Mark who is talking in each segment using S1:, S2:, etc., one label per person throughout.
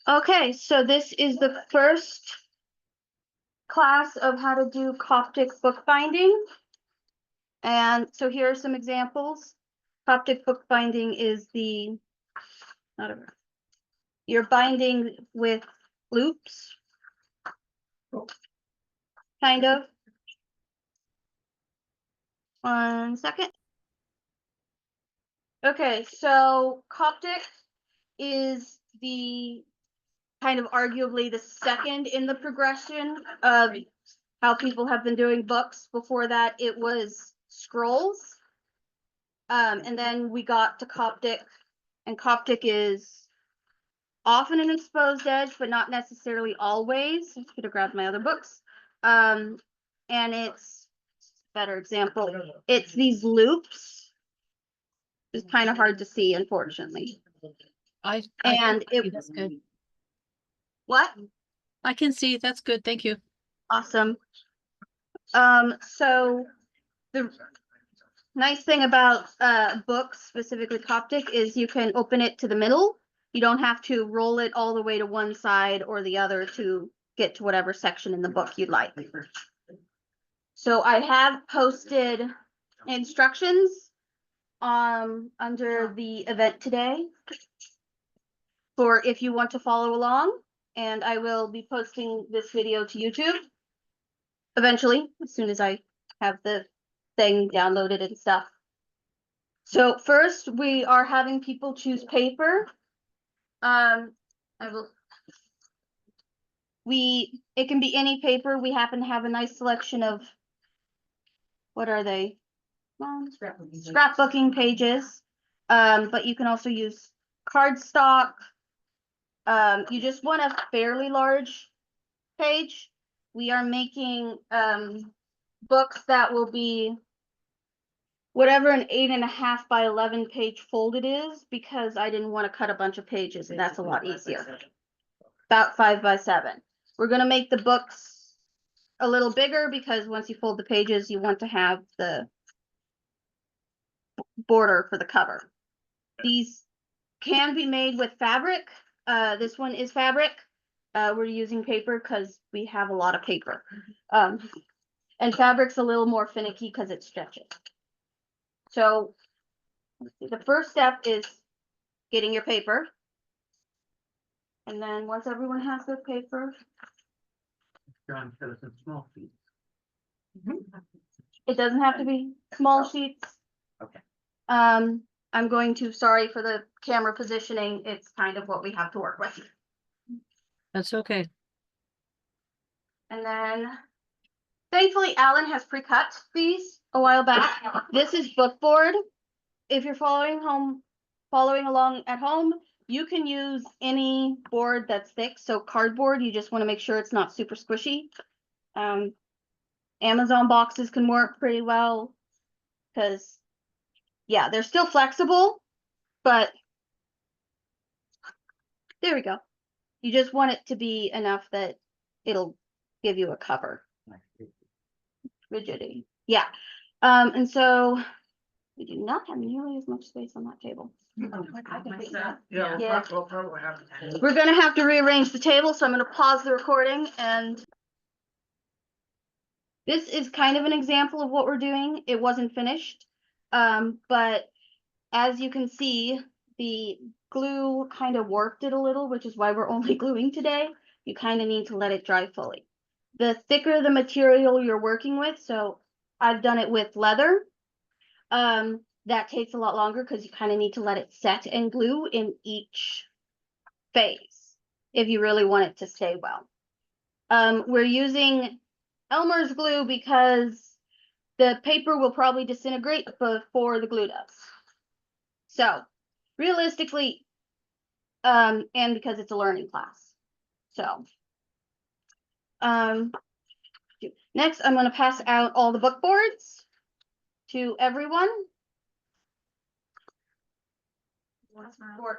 S1: Okay, so this is the first class of how to do Coptic bookbinding. And so here are some examples. Coptic bookbinding is you're binding with loops, kind of. 1 second. Okay, so Coptic is the kind of arguably the second in the progression of how people have been doing books. Before that, it was scrolls. And then we got to Coptic, and Coptic is often an exposed edge, but not necessarily always. I should have grabbed my other books. And it's a better example. It's these loops. It's kind of hard to see, unfortunately.
S2: That's good.
S1: What?
S2: I can see. That's good. Thank you.
S1: Awesome. So the nice thing about books, specifically Coptic, is you can open it to the middle. You don't have to roll it all the way to one side or the other to get to whatever section in the book you'd like. So I have posted instructions under the event today for if you want to follow along, and I will be posting this video to YouTube eventually, as soon as I have the thing downloaded and stuff. So first, we are having people choose paper. It can be any paper. We happen to have a nice selection of, what are they? Scrapbooking pages. But you can also use cardstock. You just want a fairly large page. We are making books that will be whatever an 8.5 by 11 page folded is, because I didn't want to cut a bunch of pages, and that's a lot easier. About 5 by 7. We're going to make the books a little bigger because once you fold the pages, you want to have the border for the cover. These can be made with fabric. This one is fabric. We're using paper because we have a lot of paper. And fabric's a little more finicky because it stretches. So the first step is getting your paper. And then once everyone has their paper,
S3: small sheets.
S1: it doesn't have to be small sheets.
S3: Okay.
S1: I'm going to, sorry for the camera positioning, it's kind of what we have to work with.
S2: That's okay.
S1: And then thankfully Alan has pre-cut these a while back. This is bookboard. If you're following along at home, you can use any board that's thick. So cardboard, you just want to make sure it's not super squishy. Amazon boxes can work pretty well because, yeah, they're still flexible, but there we go. You just want it to be enough that it'll give you a cover. Rigidity. Yeah. And so we do not have nearly as much space on that table. Yeah. We're going to have to rearrange the table, so I'm going to pause the recording. And this is kind of an example of what we're doing. It wasn't finished, but as you can see, the glue kind of warped it a little, which is why we're only gluing today. You kind of need to let it dry fully. The thicker the material you're working with, so I've done it with leather. That takes a lot longer because you kind of need to let it set and glue in each phase if you really want it to stay well. We're using Elmer's glue because the paper will probably disintegrate before the glue does. So realistically, and because it's a learning class. So next I'm going to pass out all the book boards to everyone.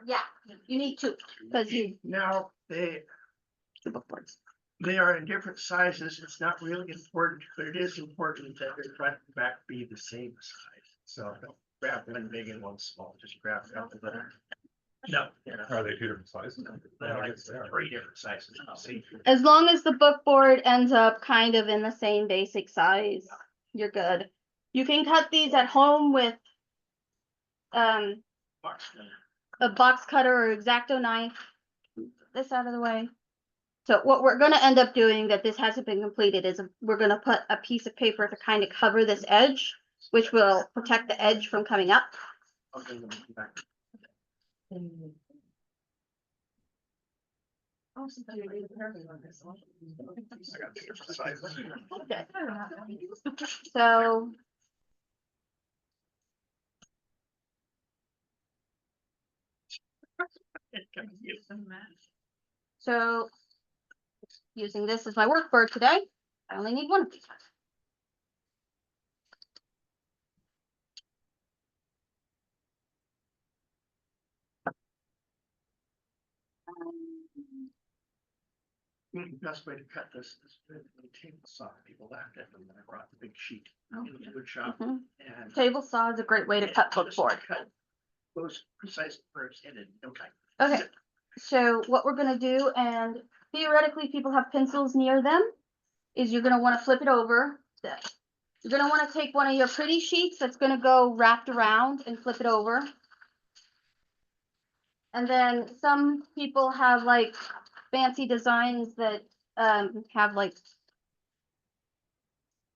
S1: Yeah, you need two because
S3: Now
S1: the book boards.
S3: they are in different sizes. It's not really important, but it is important that the front and back be the same size. So don't grab one big and one small. Just grab the other. No.
S4: Are they two different sizes?
S3: They're like 3 different sizes. See?
S1: As long as the book board ends up kind of in the same basic size, you're good. You can cut these at home with um a box cutter or X-Acto knife. This out of the way. So what we're gonna end up doing that this hasn't been completed is we're gonna put a piece of paper to kind of cover this edge, which will protect the edge from coming up.
S3: I got 2 different sizes.
S1: Okay. So So using this as my work board today, I only need one of these.
S3: The best way to cut this is with a table saw. People laughed at me when I brought the big sheet into the wood shop
S1: Mhm.
S3: and.
S1: Table saw is a great way to cut book board.
S3: Cut those precise curves in it, okay.
S1: Okay, so what we're gonna do, and theoretically people have pencils near them, is you're gonna wanna flip it over. You're gonna wanna take one of your pretty sheets that's gonna go wrapped around and flip it over. And then some people have like fancy designs that have like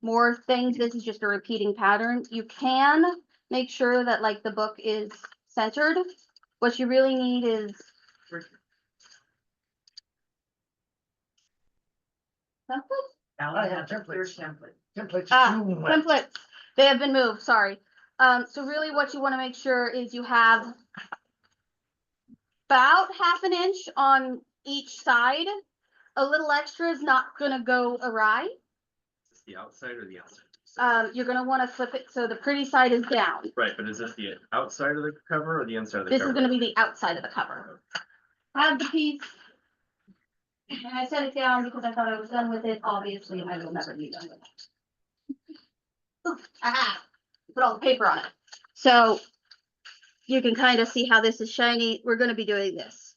S1: more things. This is just a repeating pattern. You can make sure that like the book is centered. What you really need is
S3: I have templates. Templates.
S1: templates. They have been moved, sorry. So really what you want to make sure is you have about 1/2 inch on each side. A little extra is not gonna go awry.
S5: Is this the outside or the outside?
S1: You're gonna want to flip it so the pretty side is down.
S5: Right, but is this the outside of the cover or the inside of the
S1: This
S5: cover?
S1: is gonna be the outside of the cover. Have the piece. And I set it down because I thought I was done with it. Obviously, I will never be done with it. Aha, put all the paper on it. So you can kind of see how this is shiny. We're gonna be doing this.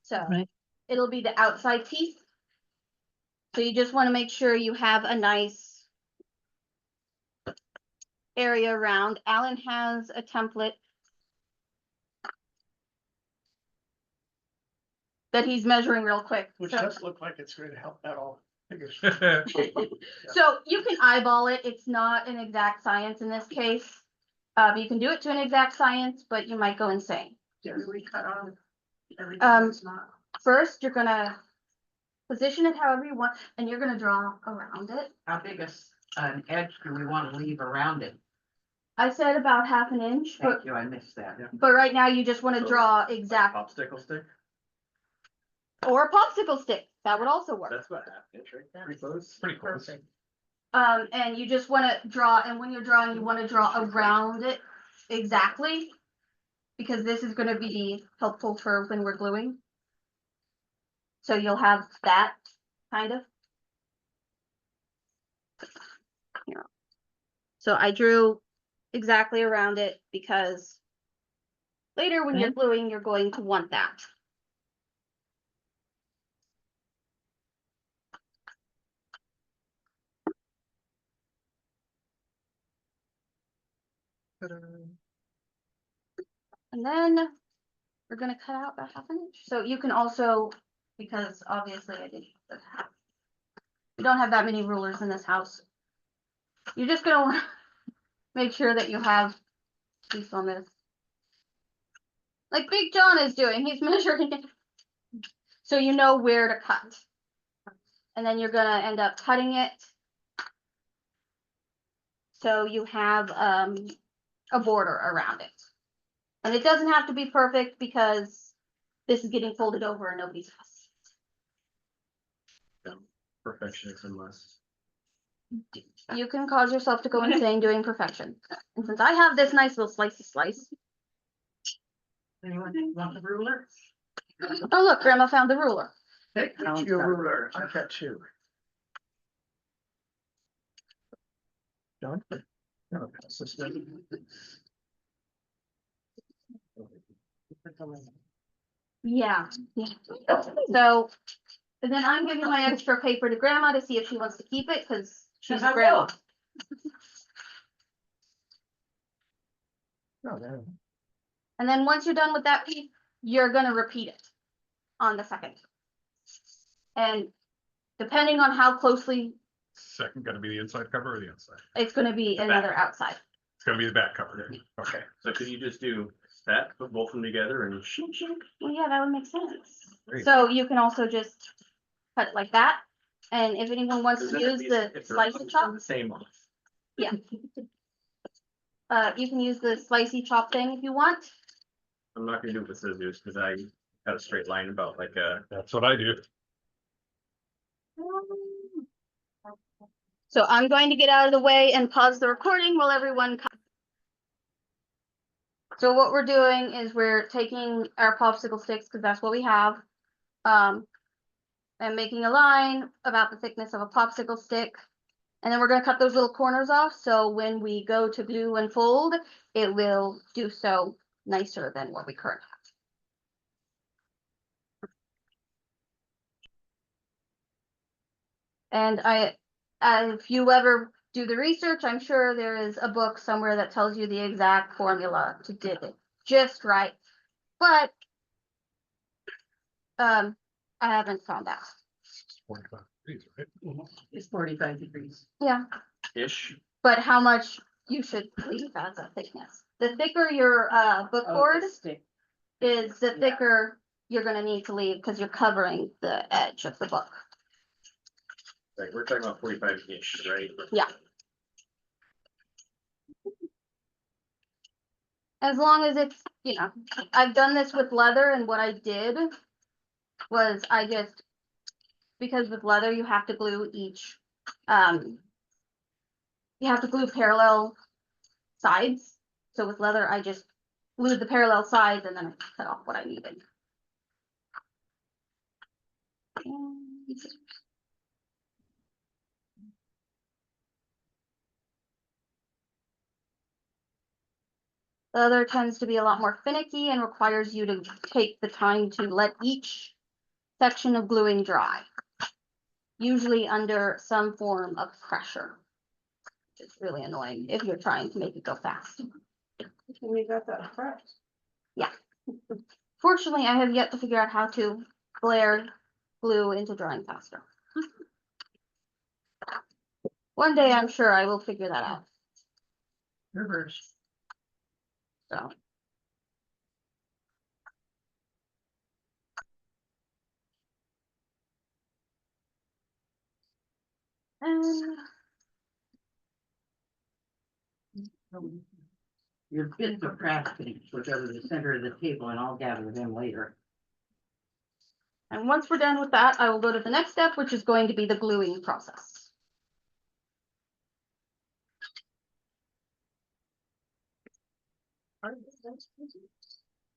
S1: So
S2: Right.
S1: it'll be the outside piece. So you just want to make sure you have a nice area around. Alan has a template that he's measuring real quick.
S3: Which
S1: So-
S3: does look like it's going to help that all. figures.
S1: So you can eyeball it. It's not an exact science in this case. You can do it to an exact science, but you might go insane.
S3: Cut on.
S1: First, you're gonna position it however you want, and you're gonna draw around it.
S6: How big an edge do we want to leave around it?
S1: I said about 1/2 inch,
S6: Thank you, I missed that.
S1: but right now you just want to
S5: So,
S1: draw exact,
S5: Popsicle stick?
S1: or a popsicle stick. That would also work.
S5: That's about 1/2 inch right there.
S4: Pretty close. Pretty close.
S1: And you just want to draw, and when you're drawing, you want to draw around it exactly, because this is going to be helpful for when we're gluing. So you'll have that kind of. Here. So I drew exactly around it because later when you're gluing, you're going to want that. And then we're gonna cut out about 1/2 inch. So you can also, because obviously I didn't. We don't have that many rulers in this house. You're just gonna want to make sure that you have these on this. Like Big John is doing, he's measuring it. So you know where to cut. And then you're gonna end up cutting it. So you have a border around it. And it doesn't have to be perfect because this is getting folded over and nobody's fussy.
S5: Perfectionism less.
S1: You can cause yourself to go insane doing perfection. And since I have this nice little slice.
S6: Anyone want the ruler?
S1: Oh, look, Grandma found the ruler.
S3: Take your ruler. I've got 2. John? No, pass this way.
S1: Yeah, yeah. So, and then I'm giving my extra paper to grandma to see if she wants to keep it, cause she's
S6: I
S1: a grandma.
S3: No, no.
S1: And then once you're done with that piece, you're gonna repeat it on the second. And depending on how closely,
S4: Second gonna be the inside cover or the outside?
S1: it's gonna be
S5: The
S1: another
S5: back.
S1: outside.
S4: It's gonna be the back cover. Okay.
S5: So could you just do that, put both of them together and shing, shing?
S1: Well, yeah, that would make sense.
S4: Great.
S1: So you can also just cut it like that. And if anyone wants to
S5: Then
S1: use
S5: at least
S1: the
S5: if they're
S1: slice and chop,
S5: the same off.
S1: you can use the slicey chop thing if you want.
S5: I'm not gonna do it with scissors because I got a straight line about like
S4: That's what I do.
S1: So I'm going to get out of the way and pause the recording while everyone. So what we're doing is we're taking our popsicle sticks, because that's what we have. And making a line about the thickness of a popsicle stick. And then we're gonna cut those little corners off, so when we go to glue and fold, it will do so nicer than what we currently have. And if you ever do the research, I'm sure there is a book somewhere that tells you the exact formula to do it just right. But I haven't found out.
S4: 45 degrees, right?
S6: It's 45 degrees.
S1: Yeah,
S5: ish.
S1: but how much you should leave as a thickness. The thicker your book
S6: Oh,
S1: board
S6: the stick.
S1: is, the
S6: Yeah.
S1: thicker you're gonna need to leave, because you're covering the edge of the book.
S5: Like we're talking about 45-ish, right?
S1: Yeah. As long as it's, I've done this with leather, and what I did was because with leather you have to glue each, you have to glue parallel sides. So with leather, I just glued the parallel sides and then I cut off what I needed. Leather tends to be a lot more finicky and requires you to take the time to let each section of gluing dry. Usually under some form of pressure. Which is really annoying if you're trying to make it go fast.
S6: We got that first.
S1: Fortunately, I have yet to figure out how to glare glue into drying faster. One day I'm sure I will figure that out.
S6: Reverse.
S1: So. And
S6: Your bits of crafting, which are the center of the table, and I'll gather them later.
S1: once we're done with that, I will go to the next step, which is going to be the gluing process.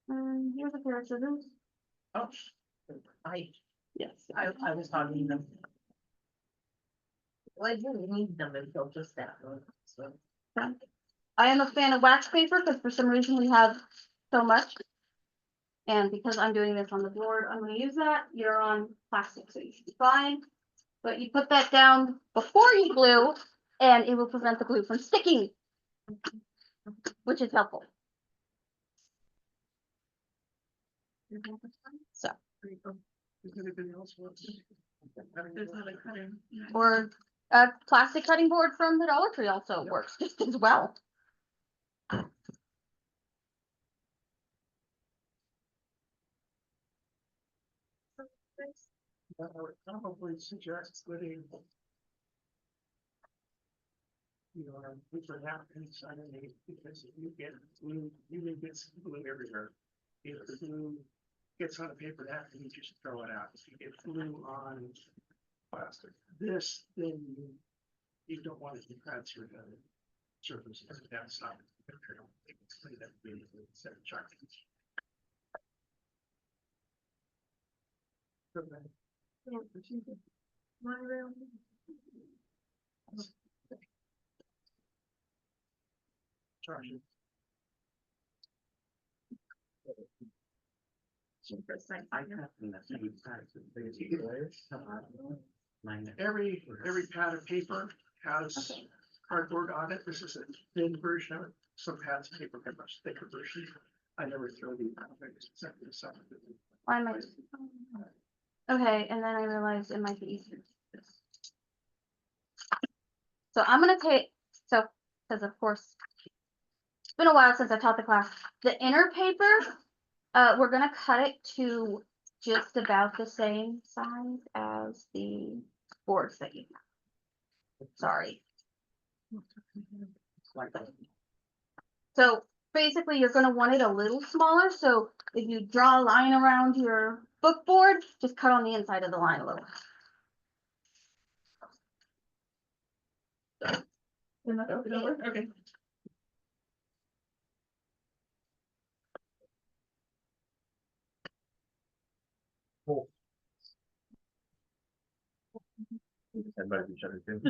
S1: Here's a pair of scissors.
S6: Oh,
S1: Yes.
S6: I was talking them. Well, I didn't need them until just that one, so.
S1: I am a fan of wax paper because for some reason we have so much. And because I'm doing this on the board, I'm gonna use that. You're on plastic, so you should be fine. But you put that down before you glue and it will prevent the glue from sticking, which is helpful. So,
S3: Is anybody else wants?
S1: or a plastic cutting board from the Dollar Tree also works just as well.
S3: I would probably suggest putting. Paper napkins underneath, because if you get glue, you can get some glue everywhere. If the glue gets on a paper napkin, you just throw it out. If you get glue on plastic, this, then you don't want it to transfer the surface. That's not material. It's clean up instead of charging. Charging.
S6: I got them the same size as these. Mine.
S3: Every pad of paper has cardboard on it. This is a thin version of it. Some pads of paper have much thicker versions. I never throw these out. I just set this up.
S1: Why am I? Okay, and then I realized it might be easier. to do this. So I'm gonna take, so, because of course, it's been a while since I taught the class. The inner paper, we're gonna cut it to just about the same size as the boards that you have. Sorry. So basically, you're gonna want it a little smaller, so if you draw a line around your book board, just cut on the inside of the line a little.
S3: Okay.
S5: And by each other too.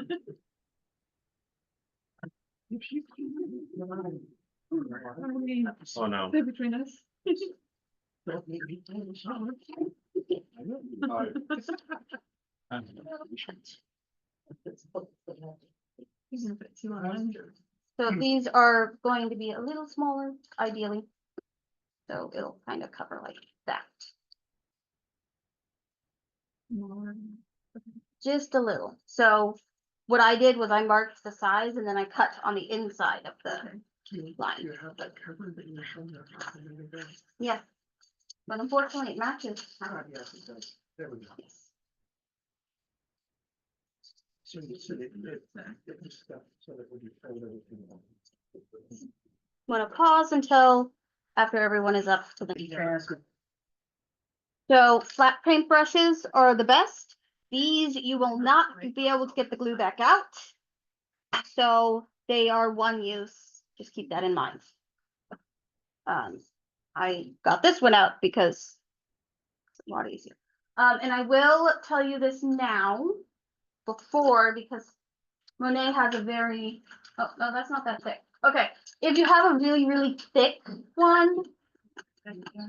S5: Oh, no.
S2: Between us.
S1: So these are going to be a little smaller, ideally. So it'll kind of cover like that. Just a little. So what I did was I marked the size and then I cut on the inside of the line.
S3: You have that cover that you're showing us.
S1: Yeah. But unfortunately it matches.
S3: Yes, it does. There we go.
S1: Yes.
S3: So you said it was stuff so that when you fold everything.
S1: Want to pause until after everyone is up to the.
S6: Transfer.
S1: So flat paint brushes are the best. These you will not be able to get the glue back out. So they are one use. Just keep that in mind. I got this one out because it's a lot easier. And I will tell you this now before because Monet has a very, oh, no, that's not that thick. Okay, if you have a really, really thick one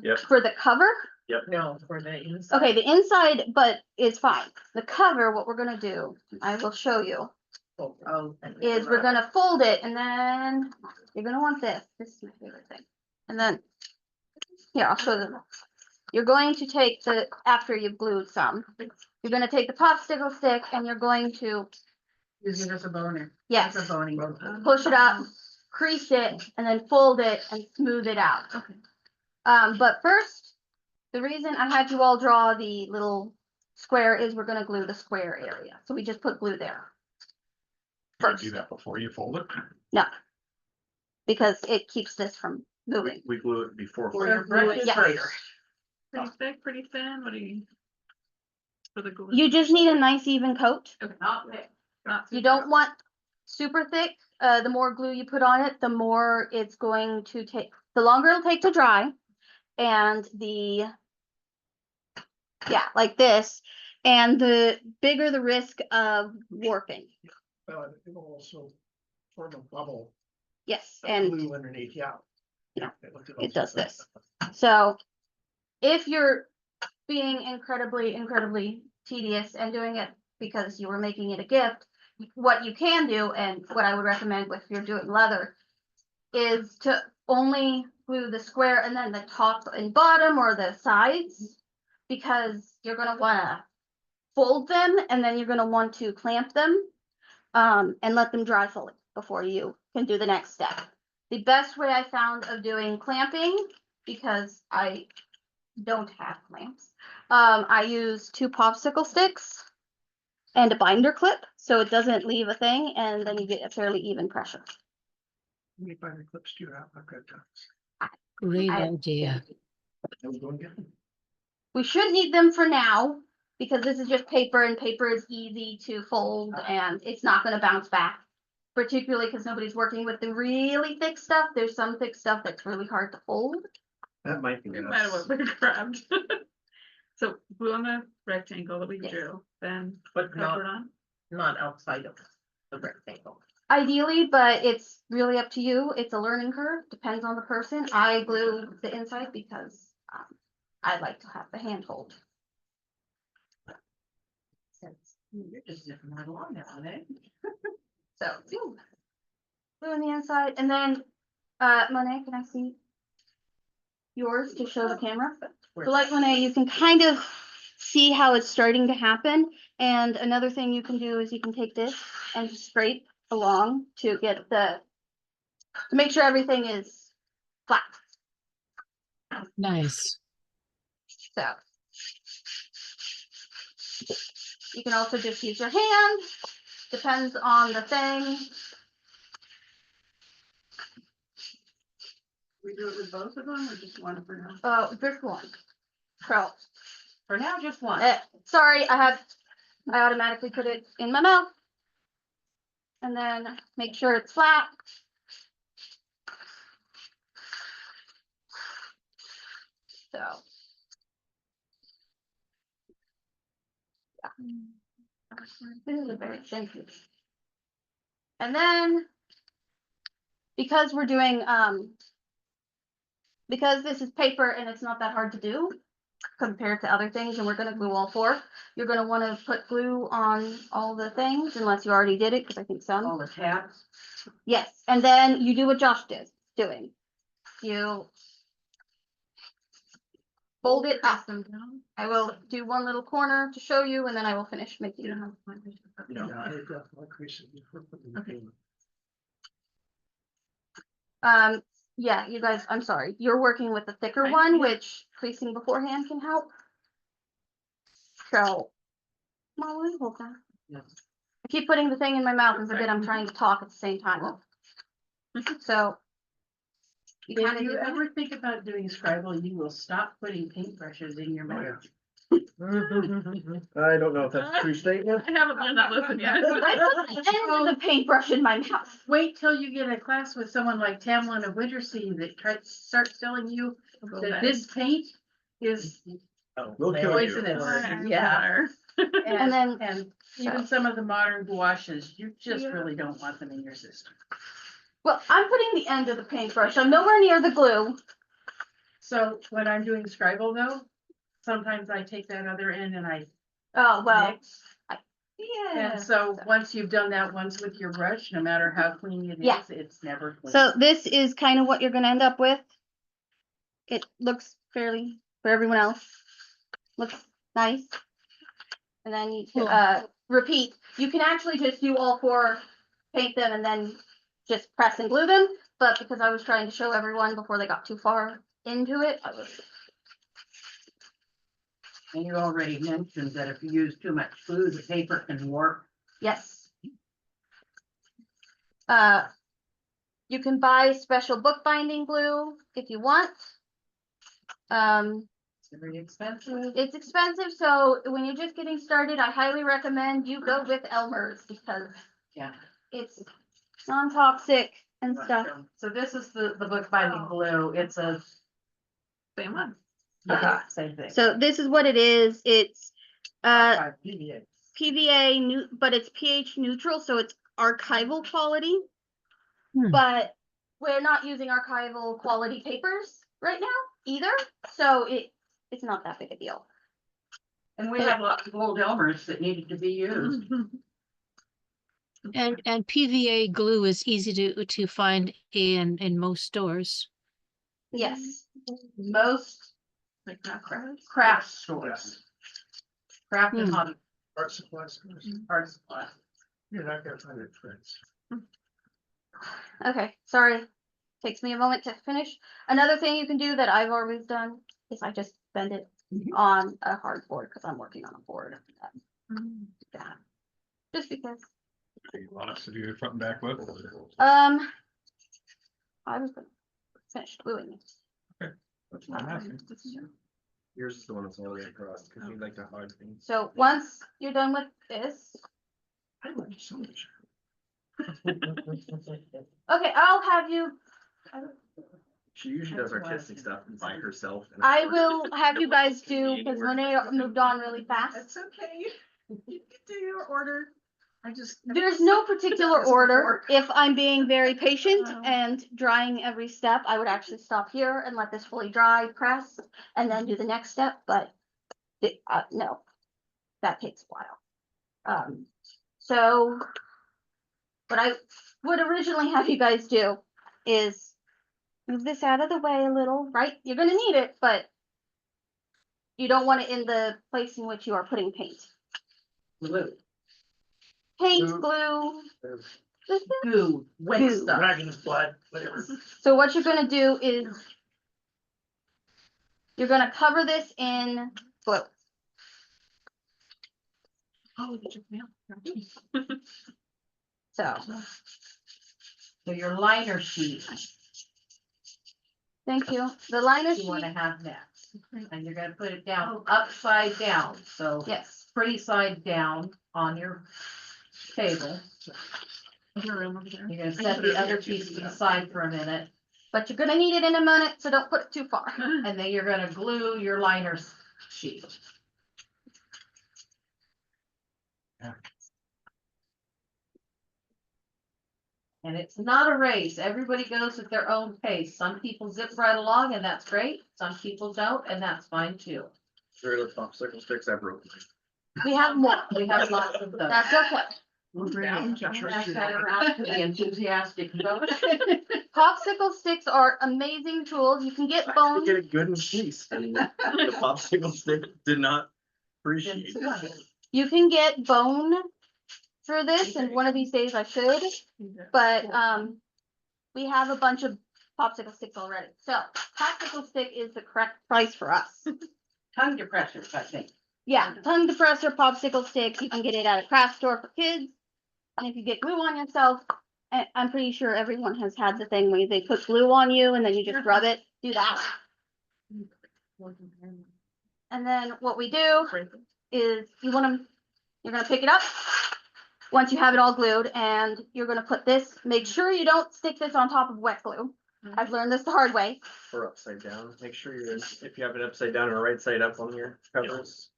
S5: Yep.
S1: for the cover,
S6: No, for the inside.
S1: okay, the inside, but it's fine. The cover, what we're gonna do, I will show you,
S6: Oh.
S1: is we're gonna fold it and then you're gonna want this. This is my favorite thing. And then, here, I'll show them. You're going to take the, after you've glued some, you're gonna take the popsicle stick and you're going to,
S6: Use it as a boner.
S1: yes,
S6: As a boning.
S1: push it up, crease it, and then fold it and smooth it out. But first, the reason I had you all draw the little square is we're gonna glue the square area. So we just put glue there.
S4: You do that before you fold it.
S1: No. Because it keeps this from moving.
S5: We glue it before.
S6: For your brushes
S1: Yes.
S6: later.
S2: Pretty thick, pretty thin, what do you? For the glue?
S1: You just need a nice even coat.
S6: Not thick.
S2: Not
S1: You
S2: too
S1: don't
S2: thick.
S1: want super thick. The more glue you put on it, the more it's going to take, the longer it'll take to dry. And the, yeah, like this, and the bigger the risk of warping.
S3: It will also form a bubble.
S1: Yes,
S3: of
S1: and
S3: glue underneath, yeah.
S1: Yeah,
S3: looked at
S1: it
S3: those.
S1: does this. So if you're being incredibly tedious and doing it because you were making it a gift, what you can do, and what I would recommend if you're doing leather, is to only glue the square and then the top and bottom or the sides, because you're gonna wanna fold them and then you're gonna want to clamp them and let them dry fully before you can do the next step. The best way I found of doing clamping, because I don't have clamps, I use 2 popsicle sticks and a binder clip, so it doesn't leave a thing, and then you get a fairly even pressure.
S3: How many binder clips do you have? I've got tons.
S2: Great
S1: I-
S2: idea.
S3: I was going to get them.
S1: We should need them for now, because this is just paper, and paper is easy to fold, and it's not gonna bounce back. Particularly because nobody's working with the really thick stuff. There's some thick stuff that's really hard to fold.
S5: That might be.
S2: No matter what we grabbed. So glue on the rectangle that we
S1: Yes.
S2: drew, then
S6: But
S2: cover it on.
S6: not outside of the rectangle.
S1: Ideally, but it's really up to you. It's a learning curve, depends on the person. I glue the inside because I like to have the handhold.
S6: You're just zipping right along now, eh?
S1: So, glue on the inside, and then, Monet, can I see yours to show the camera? So like Monet, you can kind of see how it's starting to happen. And another thing you can do is you can take this and scrape along to get to make sure everything is flat.
S7: Nice.
S1: So you can also just use your hand, depends on the thing.
S6: We do it with both of them or just one for now?
S1: Just one. So,
S6: For now, just one.
S1: sorry, I automatically put it in my mouth. And then make sure it's flat. So. Yeah. This is a very simple. And then, because we're doing, because this is paper and it's not that hard to do compared to other things, and we're gonna glue all four, you're gonna wanna put glue on all the things unless you already did it, because I think some.
S6: All the tabs.
S1: Yes, and then you do what Josh did, doing. You fold it up. I will do one little corner to show you, and then I will finish making.
S3: Yeah, I got my crease in before putting the
S2: Okay.
S3: thing.
S1: Yeah, you guys, I'm sorry, you're working with the thicker
S2: Right,
S1: one,
S2: yeah.
S1: which creasing beforehand can help. So. Molly, hold that.
S6: Yes.
S1: I keep putting the thing in my mouth and forget I'm trying to talk at the same time. So. You
S6: If
S1: kinda
S6: you
S1: do that.
S6: ever think about doing Scribble, you will stop putting paintbrushes in your mouth.
S5: I don't know if that's a true statement.
S2: I haven't learned that lesson yet.
S1: I put the end of the paintbrush in my mouth.
S6: Wait till you get a class with someone like Tamlin of Wintersea that starts telling you that this paint is
S5: We'll kill you.
S6: poisonous.
S2: Yeah.
S1: And then-
S6: And even some of the modern gouaches, you just
S2: Yeah.
S6: really don't want them in your system.
S1: Well, I'm putting the end of the paintbrush. I'm nowhere near the glue.
S6: So when I'm doing Scribble though, sometimes I take that other end and I
S1: Oh, well.
S6: mix.
S1: Yeah.
S6: And so once you've done that once with your brush, no matter how clean it
S1: Yeah.
S6: is, it's never clean.
S1: So this is kind of what you're gonna end up with. It looks fairly, for everyone else, looks nice. And then you
S7: Cool.
S1: repeat. You can actually just do all four, paint them, and then just press and glue them. But because I was trying to show everyone before they got too far into it, I was.
S6: And you already mentioned that if you use too much glue, the paper can warp.
S1: Yes. You can buy special bookbinding glue if you want.
S6: It's very expensive.
S1: It's expensive, so when you're just getting started, I highly recommend you go with Elmer's because
S6: Yeah.
S1: it's non-toxic and stuff.
S6: So this is the bookbinding glue. It's a,
S2: Same one.
S6: same thing.
S1: So this is what it is. It's
S3: PVA.
S1: PVA but it's pH neutral, so it's archival quality.
S7: Hmm.
S1: But we're not using archival quality papers right now either, so it's not that big a deal.
S6: And we have lots of old Elmers that needed to be used.
S7: And PVA glue is easy to find in most stores.
S1: Yes, most
S2: Like that crowd.
S6: Craft stores. Craft and
S7: Hmm.
S6: hobby
S3: Art supplies.
S6: art supply.
S3: You're not gonna find it, friends.
S1: Okay, sorry. Takes me a moment to finish. Another thing you can do that I've always done is I just bend it on a hard board because I'm working on a board. Yeah. Just because.
S4: You want us to do the front and back look?
S1: I was gonna finish gluing it.
S4: That's what I'm asking.
S5: Yours is the one that's all the way across, because you like the hard things.
S1: So once you're done with this,
S3: I like it so much.
S1: okay, I'll have you.
S5: She usually does artistic stuff by herself. and-
S1: I will have you guys do because Renee moved on really fast.
S2: That's okay. You can do your order.
S6: I just.
S1: There's no particular
S6: Doesn't
S1: order.
S6: work.
S1: If I'm being very patient
S6: Oh.
S1: and drying every step, I would actually stop here and let this fully dry, press, and then do the next step, but no, that takes a while. So what I would originally have you guys do is move this out of the way a little, right? You're gonna need it, but you don't want it in the place in which you are putting paint.
S6: Glue.
S1: Paint,
S3: Glue.
S1: glue.
S6: Goo, wet
S1: Goo.
S6: stuff.
S3: Dragon's blood, whatever.
S1: So what you're gonna do is you're gonna cover this in glue.
S2: Oh, did you mail?
S1: So
S6: So your liner sheet,
S1: thank you. The liner
S6: you wanna
S1: sheet,
S6: have that. And you're gonna put it down upside down, so
S1: yes.
S6: pretty side down on your table.
S2: Is there room over there?
S6: You're gonna set the other piece to the side for a minute,
S1: But you're gonna need it in a minute, so don't put it too far.
S6: and then you're gonna glue your liner sheet.
S4: Yeah.
S6: And it's not a race. Everybody goes at their own pace. Some people zip right along and that's great. Some people don't, and that's fine too.
S5: Sure, the popsicle sticks I broke.
S1: We have more.
S6: We have lots of those.
S1: That's okay.
S2: Down,
S6: Pass that around to the enthusiastic folks.
S1: Popsicle sticks are amazing tools. You can get bone.
S5: Get it good and please. The popsicle stick did not appreciate it.
S1: You can get bone for this, and one of these days I should. But we have a bunch of popsicle sticks already. So popsicle stick is the correct price for us.
S6: Tongue depressors, I think.
S1: Yeah, tongue depressor popsicle sticks. You can get it at a craft store for kids. And if you get glue on yourself, I'm pretty sure everyone has had the thing where they put glue on you and then you just rub it. Do that. And then what we do is you're gonna pick it up once you have it all glued, and you're gonna put this. Make sure you don't stick this on top of wet glue. I've learned this the hard way.
S5: Or upside down. Make sure you're, if you have it upside down or right side up on your covers.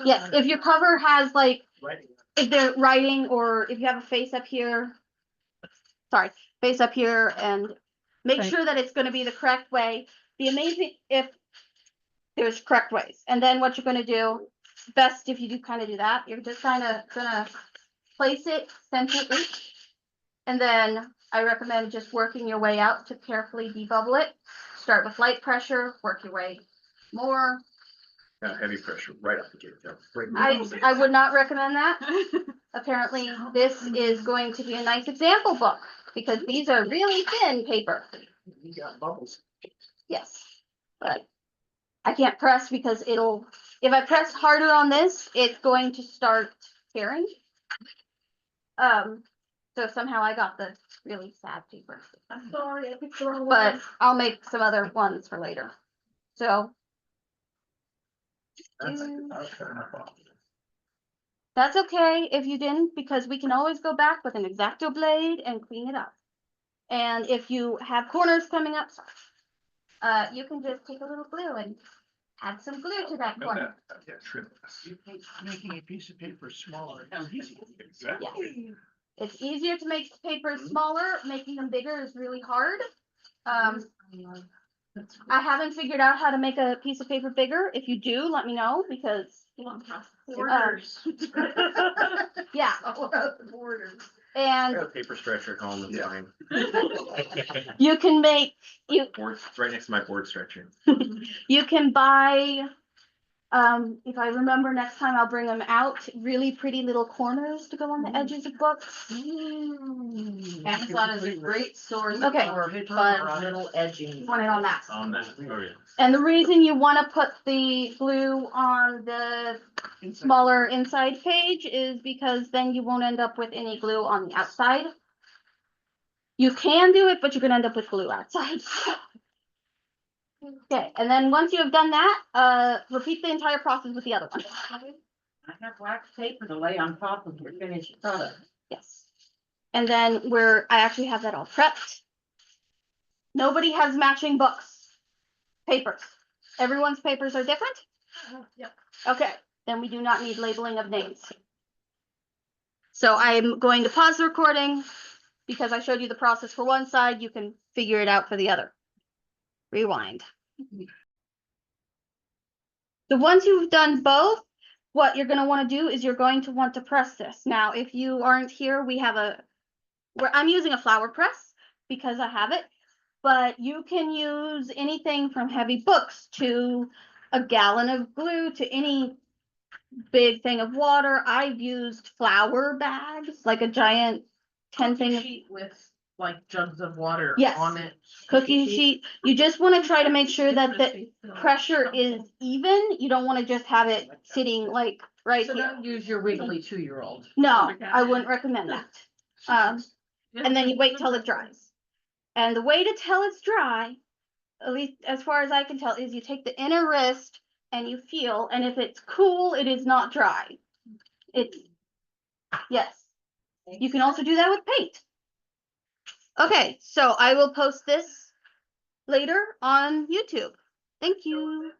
S1: Yes, if your cover has like,
S3: Writing.
S1: if they're writing, or if you have a face up here, sorry, face up here, and make
S7: Right.
S1: sure that it's gonna be the correct way. Be amazing if there's correct ways. And then what you're gonna do, best if you do kind of do that, you're just kind of gonna place it centrally. And then I recommend just working your way out to carefully debubble it. Start with light pressure, work your way more.
S5: Heavy pressure right off the gate. Right.
S1: I would not recommend that. Apparently, this is going to be a nice example book because these are really thin paper.
S3: You got bubbles.
S1: Yes, but I can't press because if I press harder on this, it's going to start tearing. So somehow I got the really sad paper.
S6: I'm sorry, I could throw
S1: But I'll make some other ones for later. So
S3: That's fair enough.
S1: that's okay if you didn't, because we can always go back with an X-Acto blade and clean it up. And if you have corners coming up, you can just take a little glue and add some glue to that corner.
S4: Yeah, trim this.
S3: Making a piece of paper smaller.
S4: Exactly.
S1: It's easier to make papers smaller, making them bigger is really hard. I haven't figured out how to make a piece of paper bigger. If you do, let me know, because
S6: Borders.
S1: yeah,
S6: Borders.
S5: I
S1: and
S5: got a paper stretcher at home. It's
S3: Yeah.
S5: fine.
S1: you can make
S5: Board, right next to my board stretcher.
S1: you can buy, if I remember next time, I'll bring them out, really pretty little corners to go on the edges of books.
S6: Amazon is a great source
S1: Okay.
S6: for fun little edging.
S1: Want it on that.
S5: On that. Oh, yeah.
S1: And the reason you want to put the glue on the smaller inside page is because then you won't end up with any glue on the outside. You can do it, but you're gonna end up with glue outside. Okay, and then once you have done that, repeat the entire process with the other one.
S6: I have wax paper to lay on top of your finished product.
S1: Yes. And then I actually have that all prepped. Nobody has matching books, papers. Everyone's papers are different?
S6: Yep.
S1: Okay, then we do not need labeling of names. So I'm going to pause the recording because I showed you the process for one side. You can figure it out for the other. Rewind. So once you've done both, what you're going to want to do is you're going to want to press this. Now, if you aren't here, we have where I'm using a flower press because I have it, but you can use anything from heavy books to a gallon of glue to any big thing of water. I've used flour bags, like a giant 10
S6: Cookie
S1: thing of
S6: sheet with like jugs of water
S1: Yes.
S6: on it.
S1: cookie sheet. You just want to try to make sure that the pressure is even. You don't want to just have it sitting like right
S6: So
S1: here.
S6: don't use your wiggly 2-year-old.
S1: No, I wouldn't recommend that. And then you wait till it dries. And the way to tell it's dry, at least as far as I can tell, is you take the inner wrist and you feel, and if it's cool, it is not dry. It's, yes. You can also do that with paint. Okay, so I will post this later on YouTube. Thank you.